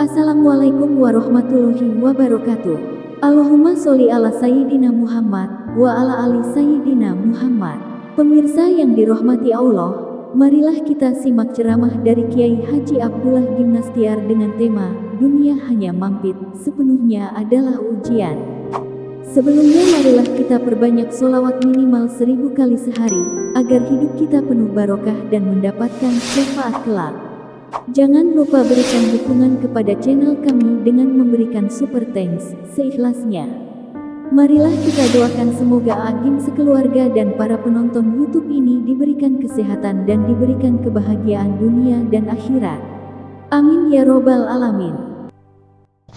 Assalamualaikum warahmatullahi wabarakatuh. Allahumma sholli ala Sayyidina Muhammad wa ala ali Sayyidina Muhammad. Pemirsa yang dirahmati Allah, marilah kita simak ceramah dari Kiai Haji Abdullah Gimnastiar dengan tema Dunia hanya mampir, sepenuhnya adalah ujian. Sebelumnya marilah kita perbanyak sholawat minimal 1000 kali sehari, agar hidup kita penuh barokah dan mendapatkan syafaat kelak. Jangan lupa berikan dukungan kepada channel kami dengan memberikan super thanks seikhlasnya. Marilah kita doakan semoga Agim sekeluarga dan para penonton YouTube ini diberikan kesehatan dan diberikan kebahagiaan dunia dan akhirat. Amin ya robbal alamin.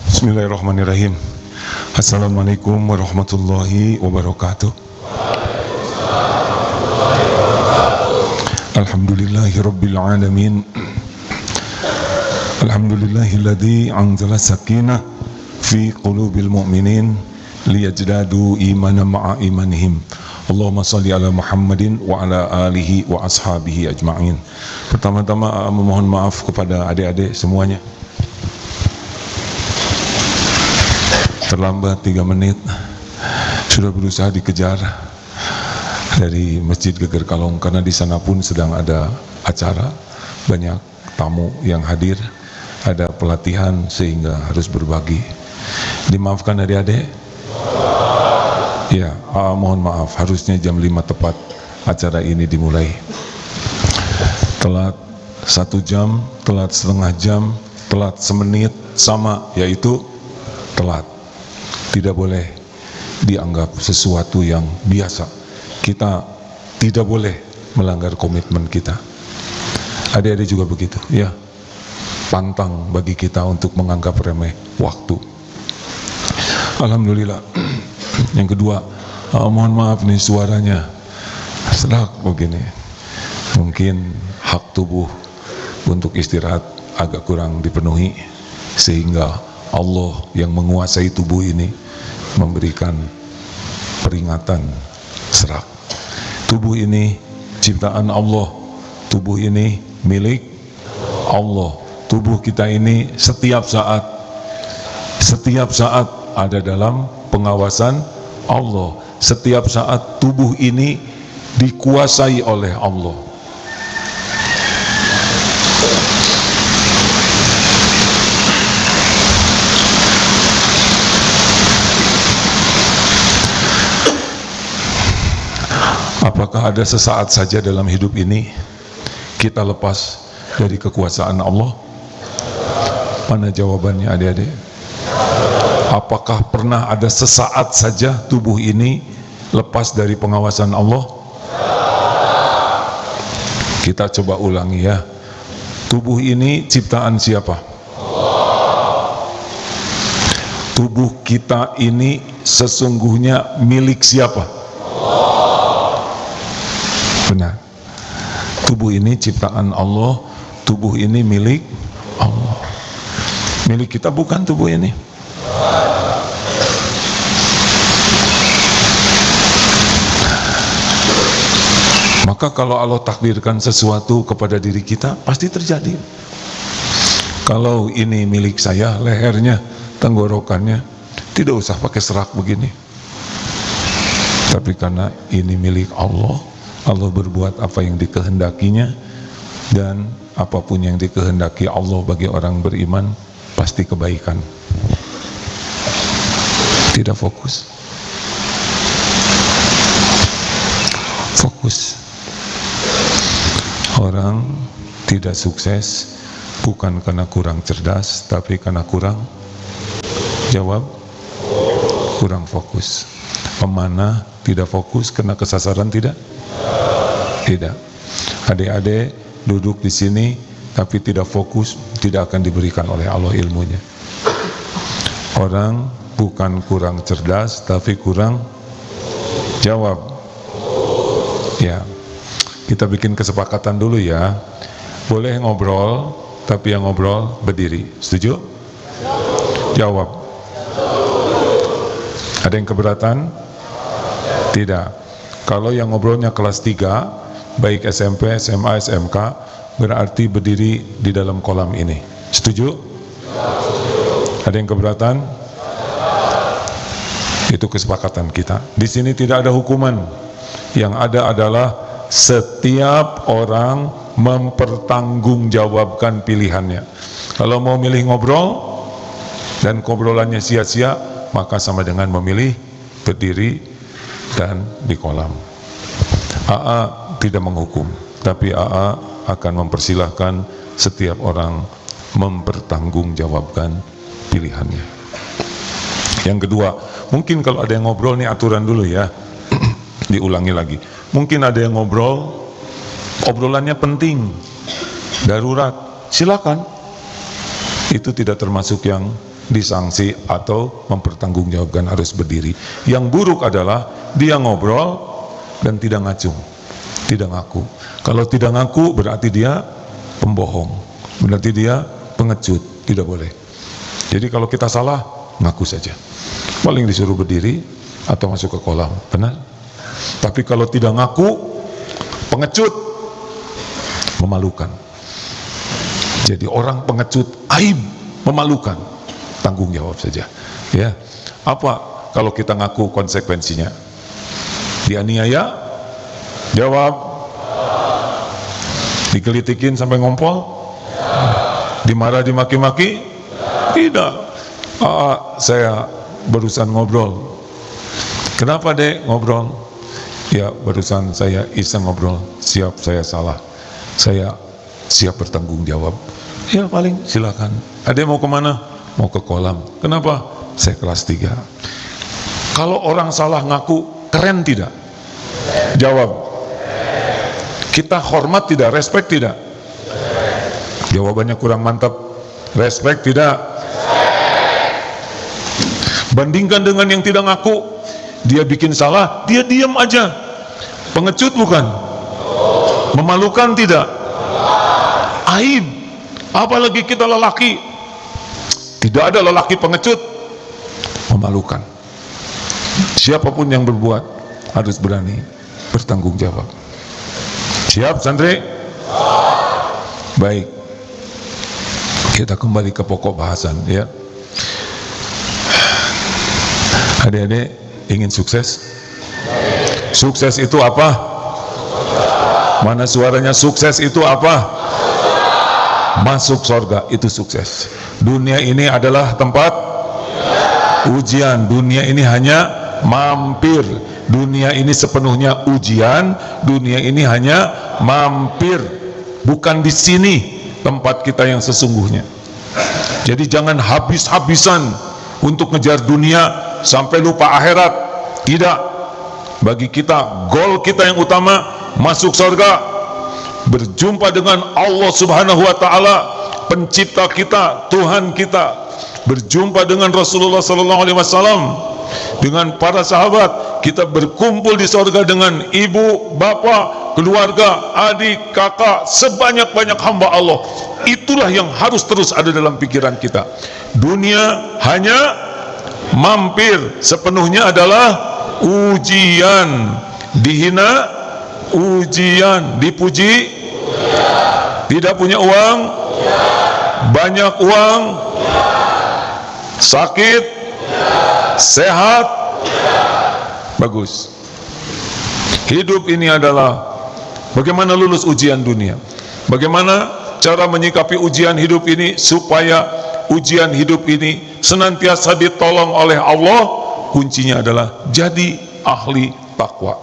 Bismillahirrahmanirrahim. Assalamualaikum warahmatullahi wabarakatuh. Alhamdulillahirabbil alamin. Alhamdulillahilladzi anzala sakinah fi qulubil mu'minin liyajdadu imanan ma'a imanihim. Allahumma shalli ala Muhammadin wa ala alihi wa ashabihi ajma'in. Pertama-tama memohon maaf kepada adik-adik semuanya. Terlambat 3 menit. Sudah berusaha dikejar dari Masjid Geger Kalong karena di sana pun sedang ada acara, banyak tamu yang hadir. Ada pelatihan sehingga harus berbagi. Dimaafkan adik-adik? Ya, mohon maaf, harusnya jam 5 tepat acara ini dimulai. Telat 1 jam, telat setengah jam, telat semenit, sama, yaitu telat. Tidak boleh dianggap sesuatu yang biasa. Kita tidak boleh melanggar komitmen kita. Adik-adik juga begitu, ya. Pantang bagi kita untuk menganggap remeh waktu. Alhamdulillah. Yang kedua, mohon maaf nih suaranya serak begini. Mungkin hak tubuh untuk istirahat agak kurang dipenuhi, sehingga Allah yang menguasai tubuh ini memberikan peringatan serak. Tubuh ini ciptaan Allah. Tubuh ini milik Allah. Tubuh kita ini setiap saat ada dalam pengawasan Allah. Setiap saat tubuh ini dikuasai oleh Allah. Apakah ada sesaat saja dalam hidup ini kita lepas dari kekuasaan Allah? Mana jawabannya adik-adik? Apakah pernah ada sesaat saja tubuh ini lepas dari pengawasan Allah? Kita coba ulangi ya. Tubuh ini ciptaan siapa? Tubuh kita ini sesungguhnya milik siapa? Benar. Tubuh ini ciptaan Allah. Tubuh ini milik Allah. Milik kita bukan tubuh ini. Maka kalau Allah takdirkan sesuatu kepada diri kita, pasti terjadi. Kalau ini milik saya, lehernya, tenggorokannya, tidak usah pakai serak begini. Tapi karena ini milik Allah, Allah berbuat apa yang dikehendakinya, dan apapun yang dikehendaki Allah bagi orang beriman pasti kebaikan. Tidak fokus. Orang tidak sukses bukan karena kurang cerdas, tapi karena kurang fokus. Pemanah tidak fokus karena kesasaran tidak? Tidak. Adik-adik duduk di sini tapi tidak fokus, tidak akan diberikan oleh Allah ilmunya. Orang bukan kurang cerdas tapi kurang jawab. Ya, kita bikin kesepakatan dulu ya. Boleh ngobrol, tapi yang ngobrol berdiri. Setuju? Jawab. Ada yang keberatan? Tidak. Kalau yang ngobrolnya kelas 3, baik SMP, SMA, SMK, berarti berdiri di dalam kolam ini. Setuju? Ada yang keberatan? Itu kesepakatan kita. Di sini tidak ada hukuman. Yang ada adalah setiap orang mempertanggungjawabkan pilihannya. Kalau mau milih ngobrol dan ngobrolannya sia-sia, maka sama dengan memilih berdiri dan di kolam. AA tidak menghukum, tapi AA akan mempersilahkan setiap orang mempertanggungjawabkan pilihannya. Yang kedua, mungkin kalau ada yang ngobrol, nih aturan dulu ya, diulangi lagi. Mungkin ada yang ngobrol, obrolannya penting, darurat, silakan. Itu tidak termasuk yang disanksi atau mempertanggungjawabkan harus berdiri. Yang buruk adalah dia ngobrol dan tidak ngacung, tidak ngaku. Kalau tidak ngaku berarti dia pembohong, berarti dia pengecut, tidak boleh. Jadi kalau kita salah, ngaku saja. Paling disuruh berdiri atau masuk ke kolam, benar? Tapi kalau tidak ngaku, pengecut, memalukan. Jadi orang pengecut, aib, memalukan. Tanggung jawab saja. Ya, apa kalau kita ngaku konsekuensinya? Dianiaya? Jawab. Dikelitikin sampai ngompol? Dimarah, dimaki-maki? Tidak. Saya barusan ngobrol. Kenapa dek ngobrol? Ya barusan saya iseng ngobrol. Siap, saya salah. Saya siap bertanggung jawab. Ya paling silakan. Ada yang mau kemana? Mau ke kolam. Kenapa? Saya kelas 3. Kalau orang salah ngaku, keren tidak? Jawab. Kita hormat tidak? Respect tidak? Jawabannya kurang mantap. Respect tidak? Bandingkan dengan yang tidak ngaku. Dia bikin salah, dia diam aja. Pengecut bukan? Memalukan tidak? Aib. Apalagi kita lelaki. Tidak ada lelaki pengecut. Memalukan. Siapapun yang berbuat harus berani bertanggung jawab. Siap santri? Baik. Kita kembali ke pokok bahasan ya. Adik-adik ingin sukses? Sukses itu apa? Mana suaranya? Sukses itu apa? Masuk surga, itu sukses. Dunia ini adalah tempat ujian. Dunia ini hanya mampir. Dunia ini sepenuhnya ujian. Dunia ini hanya mampir. Bukan di sini tempat kita yang sesungguhnya. Jadi jangan habis-habisan untuk ngejar dunia sampai lupa akhirat. Tidak. Bagi kita, goal kita yang utama masuk surga, berjumpa dengan Allah Subhanahu wa taala, pencipta kita, Tuhan kita, berjumpa dengan Rasulullah sallallahu alaihi wasallam, dengan para sahabat, kita berkumpul di surga dengan ibu, bapa, keluarga, adik, kakak, sebanyak-banyak hamba Allah. Itulah yang harus terus ada dalam pikiran kita. Dunia hanya mampir, sepenuhnya adalah ujian. Dihina, ujian. Dipuji, tidak punya uang, banyak uang, sakit, sehat, bagus. Hidup ini adalah bagaimana lulus ujian dunia, bagaimana cara menyikapi ujian hidup ini supaya ujian hidup ini senantiasa ditolong oleh Allah. Kuncinya adalah jadi ahli takwa.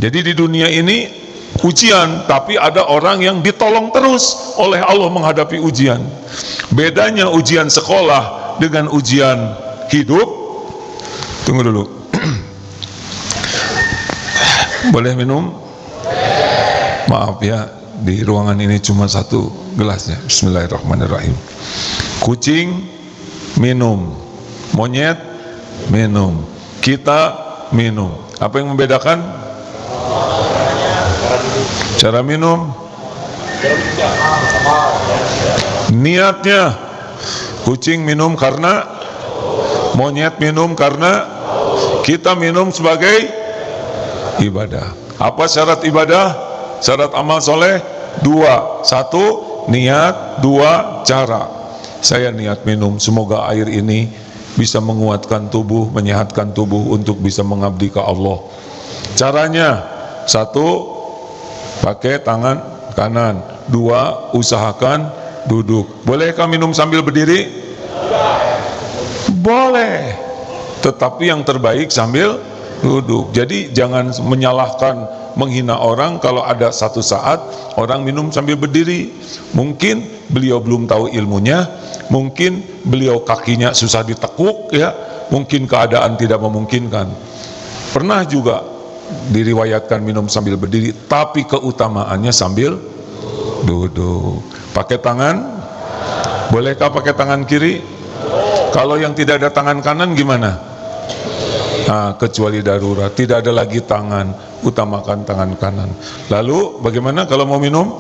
Jadi di dunia ini ujian, tapi ada orang yang ditolong terus oleh Allah menghadapi ujian. Bedanya ujian sekolah dengan ujian hidup. Tunggu dulu. Boleh minum? Maaf ya, di ruangan ini cuma satu gelasnya. Bismillahirrahmanirrahim. Kucing minum, monyet minum, kita minum. Apa yang membedakan? Cara minum, niatnya. Kucing minum karena, monyet minum karena, kita minum sebagai ibadah. Apa syarat ibadah? Syarat amal soleh 2. 1 niat, 2 cara. saya niat minum, semoga air ini bisa menguatkan tubuh, menyehatkan tubuh untuk bisa mengabdi ke Allah. Caranya, 1, pakai tangan kanan. 2, usahakan duduk. Bolehkah minum sambil berdiri? Boleh, tetapi yang terbaik sambil duduk. Jadi jangan menyalahkan, menghina orang kalau ada satu saat orang minum sambil berdiri. Mungkin beliau belum tahu ilmunya, mungkin beliau kakinya susah ditekuk ya, mungkin keadaan tidak memungkinkan. Pernah juga diriwayatkan minum sambil berdiri, tapi keutamaannya sambil duduk. Pakai tangan, bolehkah pakai tangan kiri? Kalau yang tidak ada tangan kanan gimana? Nah, kecuali darurat, tidak ada lagi tangan, utamakan tangan kanan. Lalu bagaimana kalau mau minum?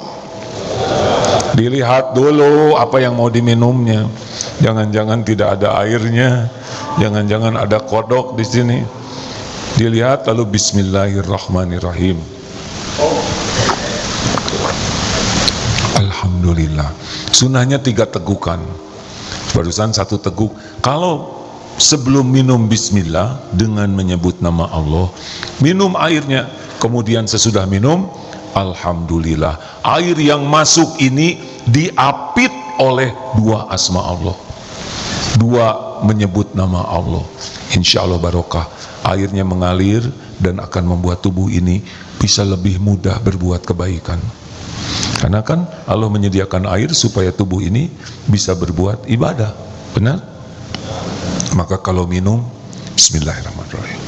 Dilihat dulu apa yang mau diminumnya. Jangan-jangan tidak ada airnya, jangan-jangan ada kodok di sini. Dilihat lalu bismillahirrahmanirrahim. Alhamdulillah. Sunnahnya 3 tegukan. Barusan 1 teguk. Kalau sebelum minum bismillah dengan menyebut nama Allah, minum airnya, kemudian sesudah minum alhamdulillah. Air yang masuk ini diapit oleh 2 asma Allah, 2 menyebut nama Allah. Insya Allah barokah, airnya mengalir dan akan membuat tubuh ini bisa lebih mudah berbuat kebaikan. Karena kan Allah menyediakan air supaya tubuh ini bisa berbuat ibadah. Benar? Maka kalau minum, bismillahirrahmanirrahim.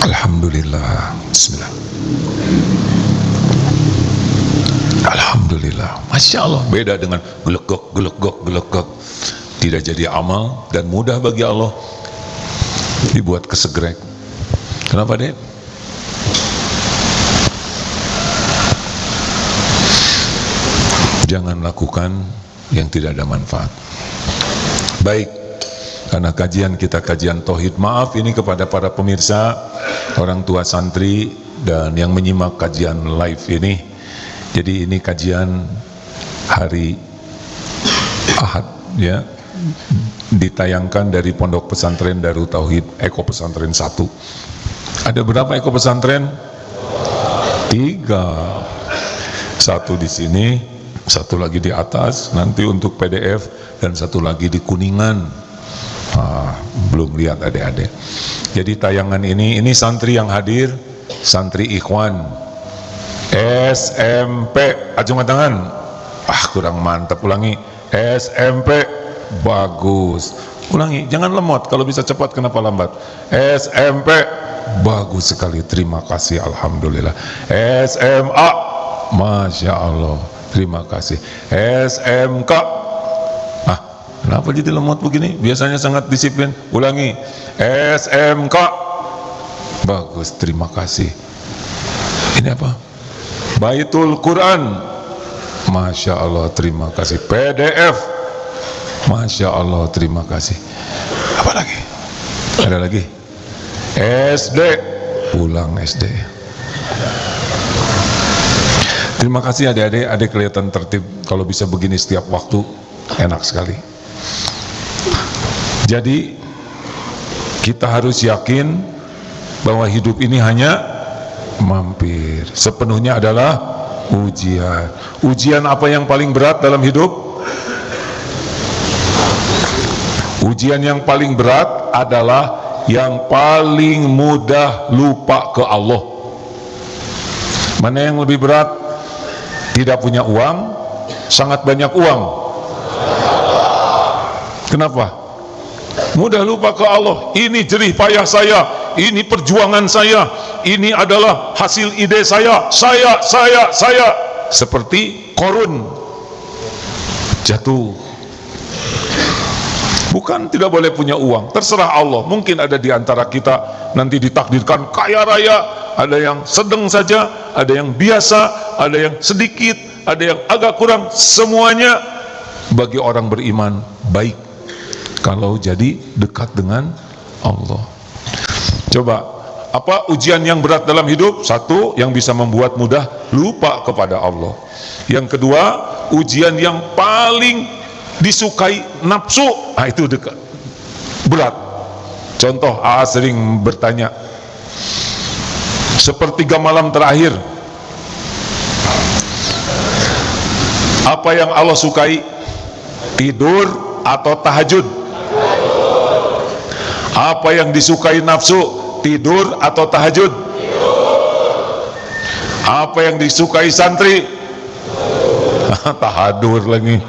Alhamdulillah. Bismillah. Alhamdulillah. Masya Allah. Beda dengan gelegok, gelegok, gelegok. Tidak jadi amal dan mudah bagi Allah dibuat kesegrek. Kenapa, Dek? Jangan lakukan yang tidak ada manfaat. Baik, karena kajian kita kajian tauhid. Maaf ini kepada para pemirsa, orang tua santri dan yang menyimak kajian live ini. Jadi ini kajian hari Ahad ya, ditayangkan dari Pondok Pesantren Darut Tauhid Eko Pesantren 1. Ada berapa Eko Pesantren? 3. 1 di sini, 1 lagi di atas nanti untuk PDF, dan 1 lagi di Kuningan. Belum lihat adik-adik. Jadi tayangan ini santri yang hadir, santri Ikhwan SMP. Acungan tangan. Kurang mantap. Ulangi. SMP. Bagus. Ulangi, jangan lemot. Kalau bisa cepat kenapa lambat? SMP. Bagus sekali, terima kasih, alhamdulillah. SMA. Masya Allah, terima kasih. SMK. Kenapa jadi lemot begini? Biasanya sangat disiplin. Ulangi. SMK. Bagus, terima kasih. Ini apa? Baitul Quran. Masya Allah, terima kasih. PDF. Masya Allah, terima kasih. Apa lagi? Ada lagi? SD. Pulang SD. Terima kasih adik-adik. Adik kelihatan tertib. Kalau bisa begini setiap waktu, enak sekali. Jadi kita harus yakin bahwa hidup ini hanya mampir. Sepenuhnya adalah ujian. Ujian apa yang paling berat dalam hidup? Ujian yang paling berat adalah yang paling mudah lupa ke Allah. Mana yang lebih berat? Tidak punya uang, sangat banyak uang. Kenapa? Mudah lupa ke Allah. Ini jerih payah saya, ini perjuangan saya, ini adalah hasil ide saya. Seperti Korun jatuh. Bukan tidak boleh punya uang, terserah Allah. Mungkin ada di antara kita nanti ditakdirkan kaya raya, ada yang sedang saja, ada yang biasa, ada yang sedikit, ada yang agak kurang. Semuanya bagi orang beriman baik kalau jadi dekat dengan Allah. Coba, apa ujian yang berat dalam hidup? 1, yang bisa membuat mudah lupa kepada Allah. Yang kedua, ujian yang paling disukai nafsu, itu dekat, berat. Contoh, sering bertanya, sepertiga malam terakhir, apa yang Allah sukai? Tidur atau tahajud? Apa yang disukai nafsu? Tidur atau tahajud? Apa yang disukai santri? Tahadur lagi,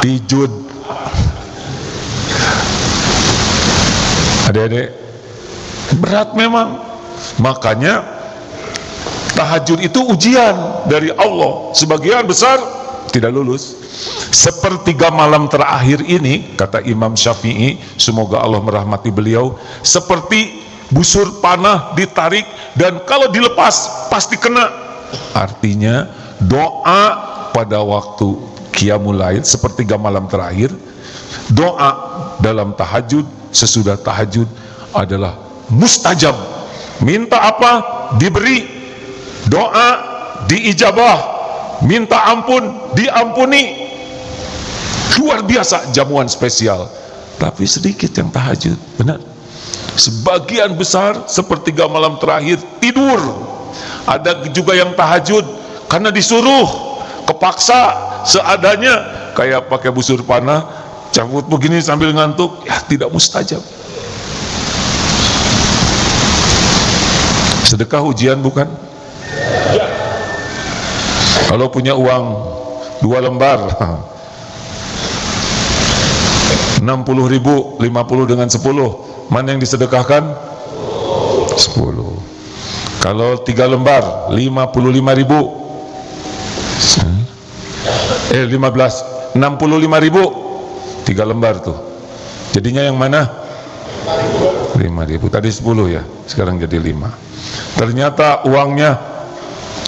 tijud. Adik-adik, berat memang. Makanya tahajud itu ujian dari Allah. Sebagian besar tidak lulus. Sepertiga malam terakhir ini, kata Imam Syafi'i, semoga Allah merahmati beliau, seperti busur panah ditarik dan kalau dilepas pasti kena. Artinya doa pada waktu qiyamul lail, sepertiga malam terakhir, doa dalam tahajud, sesudah tahajud adalah mustajab. Minta apa? Diberi. Doa diijabah. Minta ampun diampuni. Luar biasa, jamuan spesial. Tapi sedikit yang tahajud, benar. Sebagian besar sepertiga malam terakhir tidur. Ada juga yang tahajud karena disuruh, kepaksa, seadanya, kayak pakai busur panah, cabut begini sambil ngantuk, ya tidak mustajab. Sedekah ujian bukan? Kalau punya uang 2 lembar 60.000, 50 dengan 10, mana yang disedekahkan? 10. Kalau 3 lembar 55.000, 65.000, 3 lembar tuh. Jadinya yang mana? 5.000. Tadi 10 ya, sekarang jadi 5. Ternyata uangnya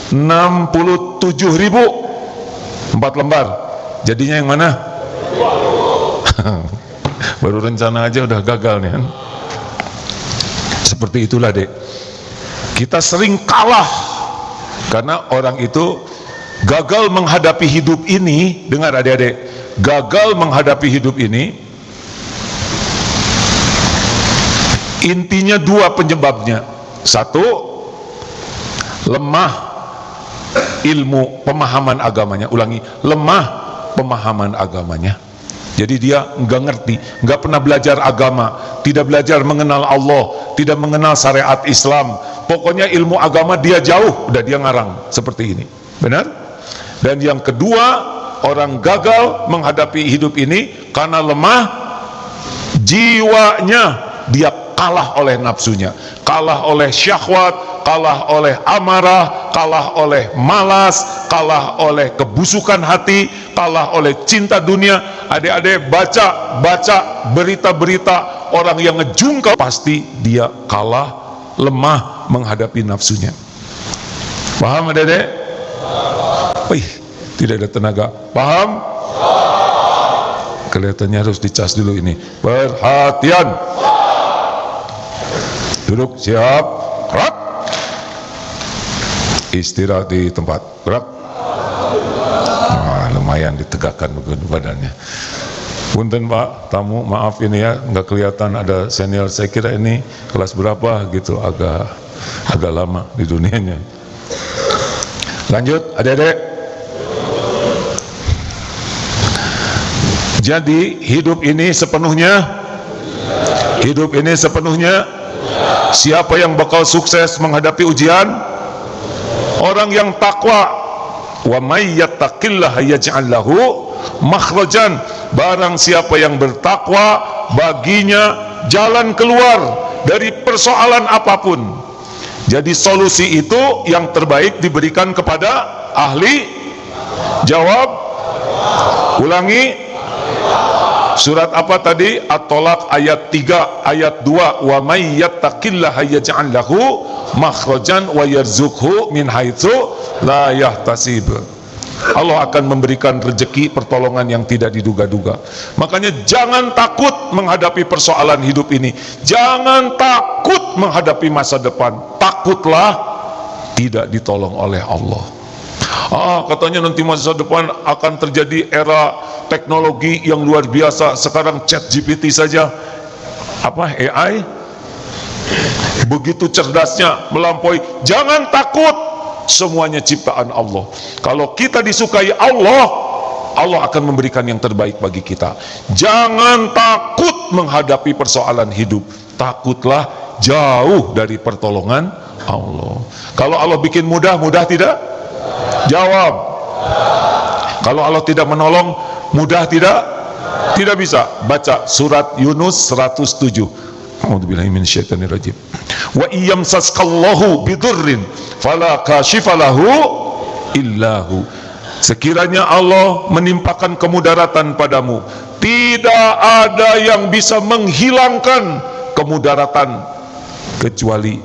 67.000, 4 lembar. Jadinya yang mana? Baru rencana aja udah gagal nih kan. Seperti itulah, Dek. Kita sering kalah karena orang itu gagal menghadapi hidup ini. Dengar adik-adik, gagal menghadapi hidup ini intinya 2 penyebabnya. 1, lemah ilmu pemahaman agamanya. Ulangi, lemah pemahaman agamanya. Jadi dia nggak ngerti, nggak pernah belajar agama, tidak belajar mengenal Allah, tidak mengenal syariat Islam. Pokoknya ilmu agama dia jauh, udah dia ngarang seperti ini. Benar? Dan yang kedua, orang gagal menghadapi hidup ini karena lemah jiwanya. Dia kalah oleh nafsunya, kalah oleh syahwat, kalah oleh amarah, kalah oleh malas, kalah oleh kebusukan hati, kalah oleh cinta dunia. Adik-adik baca berita-berita orang yang ngejungkal, pasti dia kalah, lemah menghadapi nafsunya. Paham adik-adik? Wih, tidak ada tenaga. Paham? Kelihatannya harus dicas dulu ini. Perhatian. Duduk, siap, gerak. Istirahat di tempat, gerak. Lumayan ditegakkan badannya. Punten Pak, tamu, maaf ini ya, nggak kelihatan ada senior. Saya kira ini kelas berapa gitu, agak lama di dunianya. Lanjut, adik-adik. Jadi hidup ini sepenuhnya siapa yang bakal sukses menghadapi ujian? Orang yang takwa. Wa may yattaqillaha yaj'al lahu makhrajan. Barang siapa yang bertakwa, baginya jalan keluar dari persoalan apapun. Jadi solusi itu yang terbaik diberikan kepada ahli. Jawab. Ulangi. Surat apa tadi? At-Tolaq ayat 3, ayat 2. Wa may yattaqillaha yaj'al lahu makhrajan wa yarzuqhu min haitsu la yahtasib. Allah akan memberikan rezeki, pertolongan yang tidak diduga-duga. Makanya jangan takut menghadapi persoalan hidup ini. Jangan takut menghadapi masa depan. Takutlah tidak ditolong oleh Allah. Katanya nanti masa depan akan terjadi era teknologi yang luar biasa. Sekarang ChatGPT saja, AI, begitu cerdasnya, melampaui. Jangan takut, semuanya ciptaan Allah. Kalau kita disukai Allah, Allah akan memberikan yang terbaik bagi kita. Jangan takut menghadapi persoalan hidup. Takutlah jauh dari pertolongan Allah. Kalau Allah bikin mudah, mudah tidak? Jawab. Kalau Allah tidak menolong, mudah tidak? Tidak bisa. Baca surat Yunus 107. A'udzubillahi minasyaitonirrajim. Wa iyamsaskallahu bidurrin fala kashifalahu illahu. Sekiranya Allah menimpakan kemudaratan padamu, tidak ada yang bisa menghilangkan kemudaratan kecuali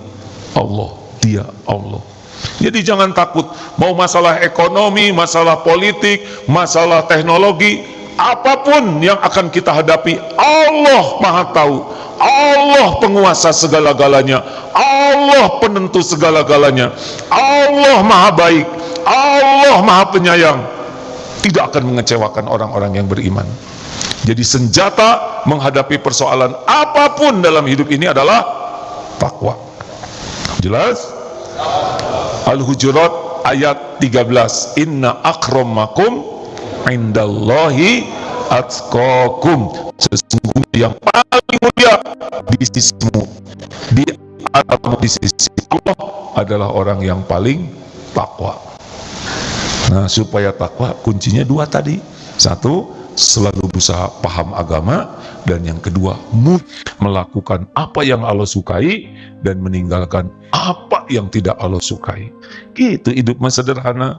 Allah. Dia Allah. Jadi jangan takut, mau masalah ekonomi, masalah politik, masalah teknologi, apapun yang akan kita hadapi, Allah Maha Tahu. Allah penguasa segala-galanya, Allah penentu segala-galanya, Allah Maha Baik, Allah Maha Penyayang. Tidak akan mengecewakan orang-orang yang beriman. Jadi senjata menghadapi persoalan apapun dalam hidup ini adalah takwa. Jelas? Al-Hujurat ayat 13. Inna akramakum indallahi atqakum. Sesungguhnya yang paling mulia di sisimu, di sisi Allah adalah orang yang paling takwa. Nah, supaya takwa kuncinya dua tadi. Satu, selalu berusaha paham agama, dan yang kedua, melakukan apa yang Allah sukai dan meninggalkan apa yang tidak Allah sukai. Gitu hidup sederhana.